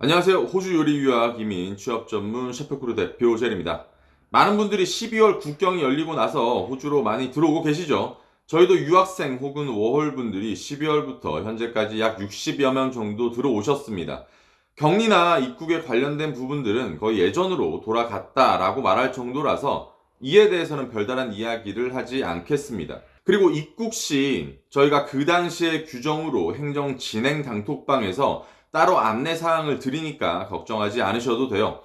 안녕하세요. 호주 요리 유학 이민 취업 전문 셰프크루 대표 젤입니다. 많은 분들이 12월 국경이 열리고 나서 호주로 많이 들어오고 계시죠? 저희도 유학생 혹은 워홀 분들이 12월부터 현재까지 약 60여 명 정도 들어오셨습니다. 격리나 입국에 관련된 부분들은 거의 예전으로 돌아갔다라고 말할 정도라서 이에 대해서는 별다른 이야기를 하지 않겠습니다. 그리고 입국 시 저희가 그 당시의 규정으로 행정 진행 단톡방에서 따로 안내 사항을 드리니까 걱정하지 않으셔도 돼요.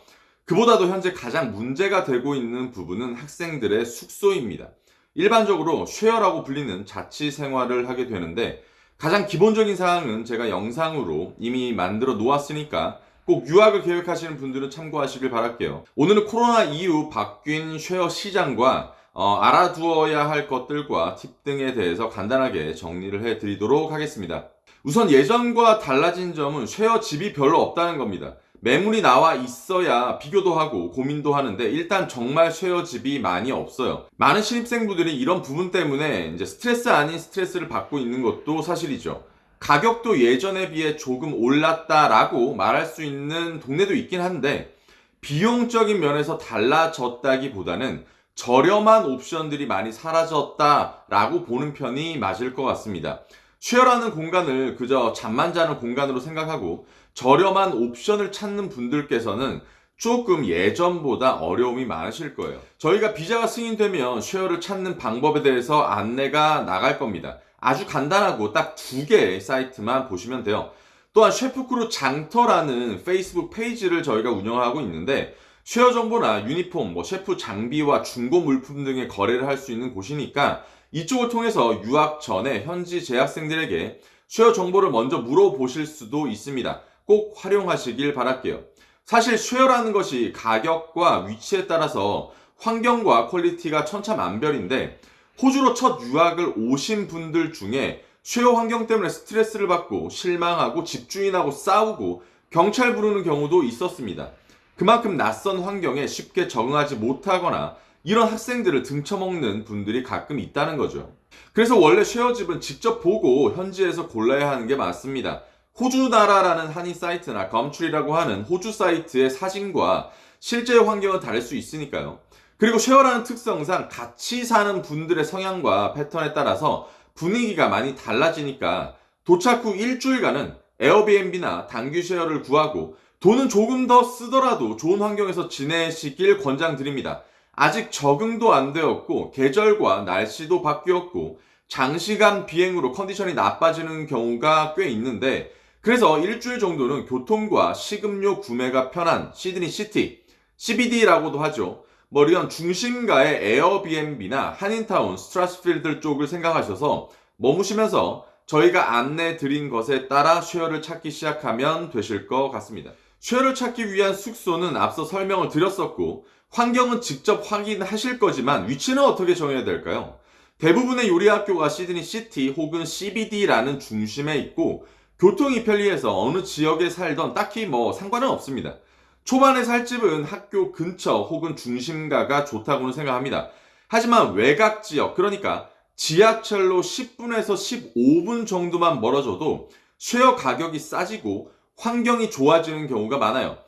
그보다도 현재 가장 문제가 되고 있는 부분은 학생들의 숙소입니다. 일반적으로 쉐어라고 불리는 자취 생활을 하게 되는데 가장 기본적인 사항은 제가 영상으로 이미 만들어 놓았으니까 꼭 유학을 계획하시는 분들은 참고하시길 바랄게요. 오늘은 코로나 이후 바뀐 쉐어 시장과 알아두어야 할 것들과 팁 등에 대해서 간단하게 정리를 해드리도록 하겠습니다. 우선 예전과 달라진 점은 쉐어 집이 별로 없다는 겁니다. 매물이 나와 있어야 비교도 하고 고민도 하는데 일단 정말 쉐어 집이 많이 없어요. 많은 신입생분들이 이런 부분 때문에 이제 스트레스 아닌 스트레스를 받고 있는 것도 사실이죠. 가격도 예전에 비해 조금 올랐다라고 말할 수 있는 동네도 있긴 한데 비용적인 면에서 달라졌다기보다는 저렴한 옵션들이 많이 사라졌다라고 보는 편이 맞을 것 같습니다. 쉐어라는 공간을 그저 잠만 자는 공간으로 생각하고 저렴한 옵션을 찾는 분들께서는 조금 예전보다 어려움이 많으실 거예요. 저희가 비자가 승인되면 쉐어를 찾는 방법에 대해서 안내가 나갈 겁니다. 아주 간단하고 딱 두 개의 사이트만 보시면 돼요. 또한 셰프크루 장터라는 페이스북 페이지를 저희가 운영하고 있는데 쉐어 정보나 유니폼, 셰프 장비와 중고 물품 등의 거래를 할 수 있는 곳이니까 이쪽을 통해서 유학 전에 현지 재학생들에게 쉐어 정보를 먼저 물어보실 수도 있습니다. 꼭 활용하시길 바랄게요. 사실 쉐어라는 것이 가격과 위치에 따라서 환경과 퀄리티가 천차만별인데 호주로 첫 유학을 오신 분들 중에 쉐어 환경 때문에 스트레스를 받고 실망하고 집주인하고 싸우고 경찰 부르는 경우도 있었습니다. 그만큼 낯선 환경에 쉽게 적응하지 못하거나 이런 학생들을 등쳐먹는 분들이 가끔 있다는 거죠. 그래서 원래 쉐어집은 직접 보고 현지에서 골라야 하는 게 맞습니다. 호주나라라는 한인 사이트나 검출이라고 하는 호주 사이트의 사진과 실제 환경은 다를 수 있으니까요. 그리고 쉐어라는 특성상 같이 사는 분들의 성향과 패턴에 따라서 분위기가 많이 달라지니까 도착 후 일주일간은 에어비앤비나 단기 쉐어를 구하고 돈은 조금 더 쓰더라도 좋은 환경에서 지내시길 권장드립니다. 아직 적응도 안 되었고 계절과 날씨도 바뀌었고 장시간 비행으로 컨디션이 나빠지는 경우가 꽤 있는데 그래서 일주일 정도는 교통과 식음료 구매가 편한 시드니 시티, CBD라고도 하죠. 이런 중심가의 에어비앤비나 한인타운, 스트라스필드 쪽을 생각하셔서 머무시면서 저희가 안내 드린 것에 따라 쉐어를 찾기 시작하면 되실 것 같습니다. 쉐어를 찾기 위한 숙소는 앞서 설명을 드렸었고 환경은 직접 확인하실 거지만 위치는 어떻게 정해야 될까요? 대부분의 요리학교가 시드니 시티 혹은 CBD라는 중심에 있고 교통이 편리해서 어느 지역에 살던 딱히 상관은 없습니다. 초반에 살 집은 학교 근처 혹은 중심가가 좋다고는 생각합니다. 하지만 외곽 지역, 그러니까 지하철로 10분에서 15분 정도만 멀어져도 쉐어 가격이 싸지고 환경이 좋아지는 경우가 많아요.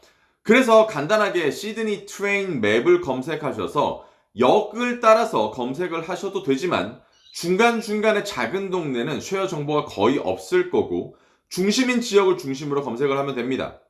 그래서 간단하게 시드니 트레인 맵을 검색하셔서 역을 따라서 검색을 하셔도 되지만 중간중간에 작은 동네는 쉐어 정보가 거의 없을 거고 중심인 지역을 중심으로 검색을 하면 됩니다.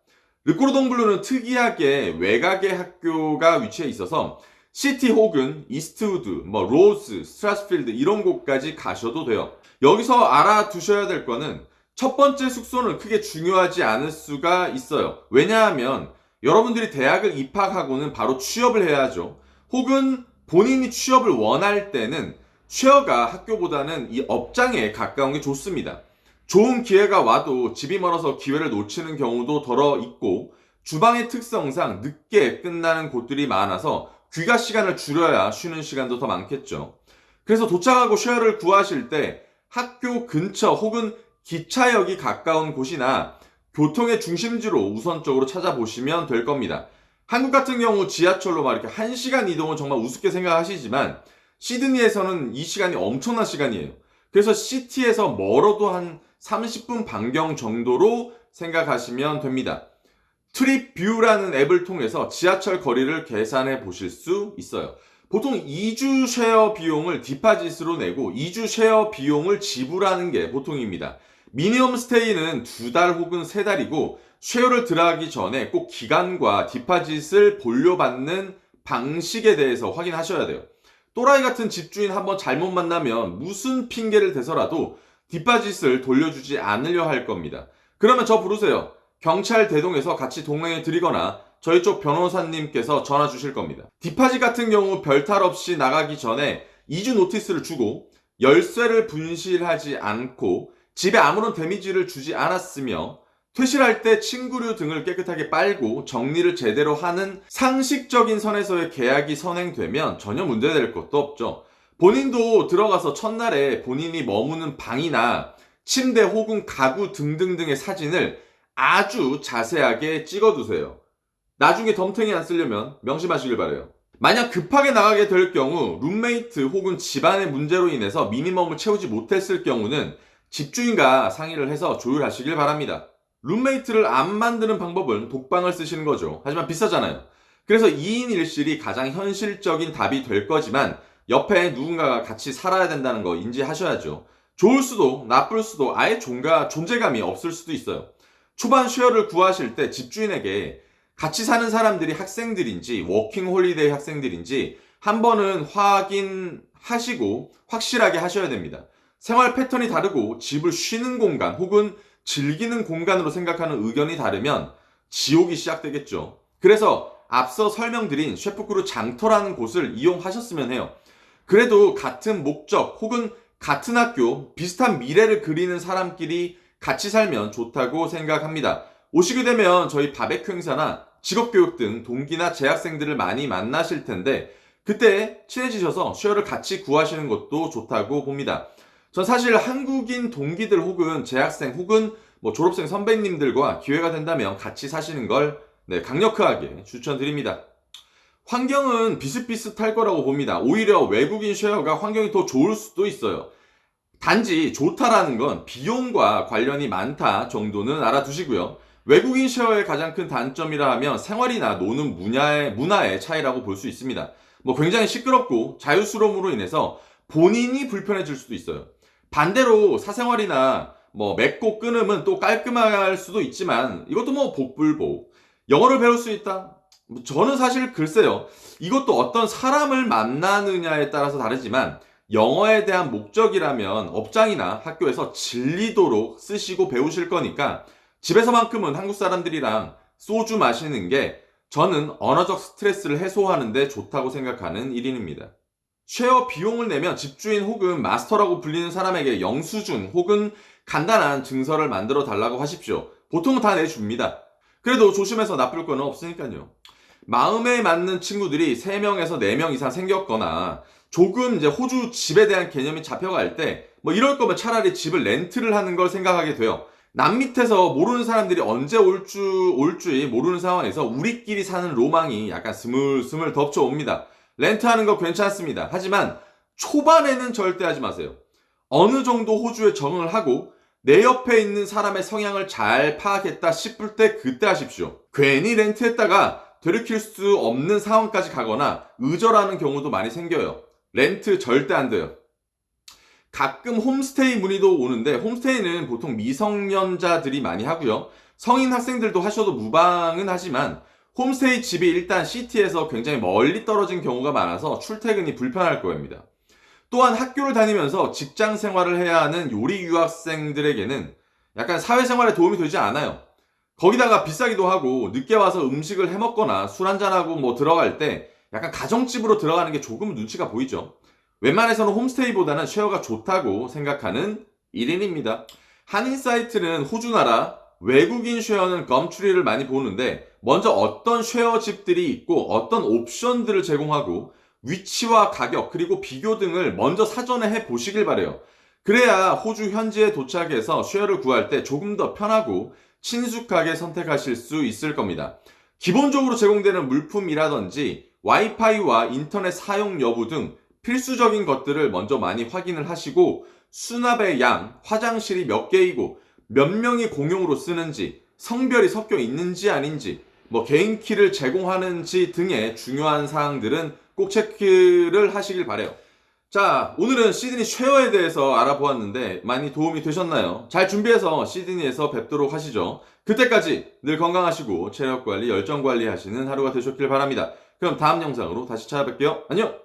르꼬르동블루는 특이하게 외곽의 학교가 위치해 있어서 시티 혹은 이스트우드, 로즈, 스트라스필드 이런 곳까지 가셔도 돼요. 여기서 알아두셔야 될 거는 첫 번째 숙소는 크게 중요하지 않을 수가 있어요. 왜냐하면 여러분들이 대학을 입학하고는 바로 취업을 해야죠. 혹은 본인이 취업을 원할 때는 쉐어가 학교보다는 이 업장에 가까운 게 좋습니다. 좋은 기회가 와도 집이 멀어서 기회를 놓치는 경우도 덜어 있고 주방의 특성상 늦게 끝나는 곳들이 많아서 귀가 시간을 줄여야 쉬는 시간도 더 많겠죠. 그래서 도착하고 쉐어를 구하실 때 학교 근처 혹은 기차역이 가까운 곳이나 교통의 중심지로 우선적으로 찾아보시면 될 겁니다. 한국 같은 경우 지하철로 이렇게 1시간 이동은 정말 우습게 생각하시지만 시드니에서는 이 시간이 엄청난 시간이에요. 그래서 시티에서 멀어도 한 30분 반경 정도로 생각하시면 됩니다. 트립뷰라는 앱을 통해서 지하철 거리를 계산해 보실 수 있어요. 보통 2주 쉐어 비용을 디파짓으로 내고 2주 쉐어 비용을 지불하는 게 보통입니다. 미니멈 스테이는 2달 혹은 3달이고 쉐어를 들어가기 전에 꼭 기간과 디파짓을 돌려받는 방식에 대해서 확인하셔야 돼요. 또라이 같은 집주인 한번 잘못 만나면 무슨 핑계를 대서라도 디파짓을 돌려주지 않으려 할 겁니다. 그러면 저 부르세요. 경찰 대동에서 같이 동행해 드리거나 저희 쪽 변호사님께서 전화 주실 겁니다. 디파짓 같은 경우 별탈 없이 나가기 전에 2주 노티스를 주고 열쇠를 분실하지 않고 집에 아무런 데미지를 주지 않았으며 퇴실할 때 친구류 등을 깨끗하게 빨고 정리를 제대로 하는 상식적인 선에서의 계약이 선행되면 전혀 문제될 것도 없죠. 본인도 들어가서 첫날에 본인이 머무는 방이나 침대 혹은 가구 등등등의 사진을 아주 자세하게 찍어두세요. 나중에 덤탱이 안 쓰려면 명심하시길 바래요. 만약 급하게 나가게 될 경우 룸메이트 혹은 집안의 문제로 인해서 미니멈을 채우지 못했을 경우는 집주인과 상의를 해서 조율하시길 바랍니다. 룸메이트를 안 만드는 방법은 독방을 쓰시는 거죠. 하지만 비싸잖아요. 그래서 2인 1실이 가장 현실적인 답이 될 거지만 옆에 누군가가 같이 살아야 된다는 거 인지하셔야죠. 좋을 수도 나쁠 수도 아예 존재감이 없을 수도 있어요. 초반 쉐어를 구하실 때 집주인에게 같이 사는 사람들이 학생들인지 워킹 홀리데이 학생들인지 한 번은 확인하시고 확실하게 하셔야 됩니다. 생활 패턴이 다르고 집을 쉬는 공간 혹은 즐기는 공간으로 생각하는 의견이 다르면 지옥이 시작되겠죠. 그래서 앞서 설명드린 셰프크루 장터라는 곳을 이용하셨으면 해요. 그래도 같은 목적 혹은 같은 학교, 비슷한 미래를 그리는 사람끼리 같이 살면 좋다고 생각합니다. 오시게 되면 저희 바베큐 행사나 직업교육 등 동기나 재학생들을 많이 만나실 텐데 그때 친해지셔서 쉐어를 같이 구하시는 것도 좋다고 봅니다. 전 사실 한국인 동기들 혹은 재학생 혹은 졸업생 선배님들과 기회가 된다면 같이 사시는 걸 강력하게 추천드립니다. 환경은 비슷비슷할 거라고 봅니다. 오히려 외국인 쉐어가 환경이 더 좋을 수도 있어요. 단지 좋다라는 건 비용과 관련이 많다 정도는 알아두시고요. 외국인 쉐어의 가장 큰 단점이라 하면 생활이나 노는 문화의 차이라고 볼 수 있습니다. 굉장히 시끄럽고 자유스러움으로 인해서 본인이 불편해질 수도 있어요. 반대로 사생활이나 맺고 끊음은 또 깔끔할 수도 있지만 이것도 복불복. 영어를 배울 수 있다? 저는 사실 글쎄요. 이것도 어떤 사람을 만나느냐에 따라서 다르지만 영어에 대한 목적이라면 업장이나 학교에서 질리도록 쓰시고 배우실 거니까 집에서만큼은 한국 사람들이랑 소주 마시는 게 저는 언어적 스트레스를 해소하는데 좋다고 생각하는 일인입니다. 쉐어 비용을 내면 집주인 혹은 마스터라고 불리는 사람에게 영수증 혹은 간단한 증서를 만들어 달라고 하십시오. 보통은 다 내줍니다. 그래도 조심해서 나쁠 거는 없으니까요. 마음에 맞는 친구들이 3명에서 4명 이상 생겼거나 조금 호주 집에 대한 개념이 잡혀갈 때 이럴 거면 차라리 집을 렌트를 하는 걸 생각하게 돼요. 남 밑에서 모르는 사람들이 언제 올지 모르는 상황에서 우리끼리 사는 로망이 약간 스물스물 덮쳐옵니다. 렌트하는 거 괜찮습니다. 하지만 초반에는 절대 하지 마세요. 어느 정도 호주에 적응을 하고 내 옆에 있는 사람의 성향을 잘 파악했다 싶을 때 그때 하십시오. 괜히 렌트했다가 되돌릴 수 없는 상황까지 가거나 의절하는 경우도 많이 생겨요. 렌트 절대 안 돼요. 가끔 홈스테이 문의도 오는데 홈스테이는 보통 미성년자들이 많이 하고요. 성인 학생들도 하셔도 무방은 하지만 홈스테이 집이 일단 시티에서 굉장히 멀리 떨어진 경우가 많아서 출퇴근이 불편할 겁니다. 또한 학교를 다니면서 직장 생활을 해야 하는 요리 유학생들에게는 약간 사회생활에 도움이 되지 않아요. 거기다가 비싸기도 하고 늦게 와서 음식을 해먹거나 술 한잔하고 들어갈 때 약간 가정집으로 들어가는 게 조금 눈치가 보이죠. 웬만해서는 홈스테이보다는 쉐어가 좋다고 생각하는 1인입니다. 한인 사이트는 호주나라, 외국인 쉐어는 검트리를 많이 보는데 먼저 어떤 쉐어 집들이 있고 어떤 옵션들을 제공하고 위치와 가격 그리고 비교 등을 먼저 사전에 해보시길 바래요. 그래야 호주 현지에 도착해서 쉐어를 구할 때 조금 더 편하고 친숙하게 선택하실 수 있을 겁니다. 기본적으로 제공되는 물품이라든지 와이파이와 인터넷 사용 여부 등 필수적인 것들을 먼저 많이 확인을 하시고 수납의 양, 화장실이 몇 개이고 몇 명이 공용으로 쓰는지 성별이 섞여 있는지 아닌지, 뭐 개인 키를 제공하는지 등의 중요한 사항들은 꼭 체크를 하시길 바래요. 자, 오늘은 시드니 쉐어에 대해서 알아보았는데 많이 도움이 되셨나요? 잘 준비해서 시드니에서 뵙도록 하시죠. 그때까지 늘 건강하시고 체력 관리, 열정 관리 하시는 하루가 되셨길 바랍니다. 그럼 다음 영상으로 다시 찾아뵐게요. 안녕!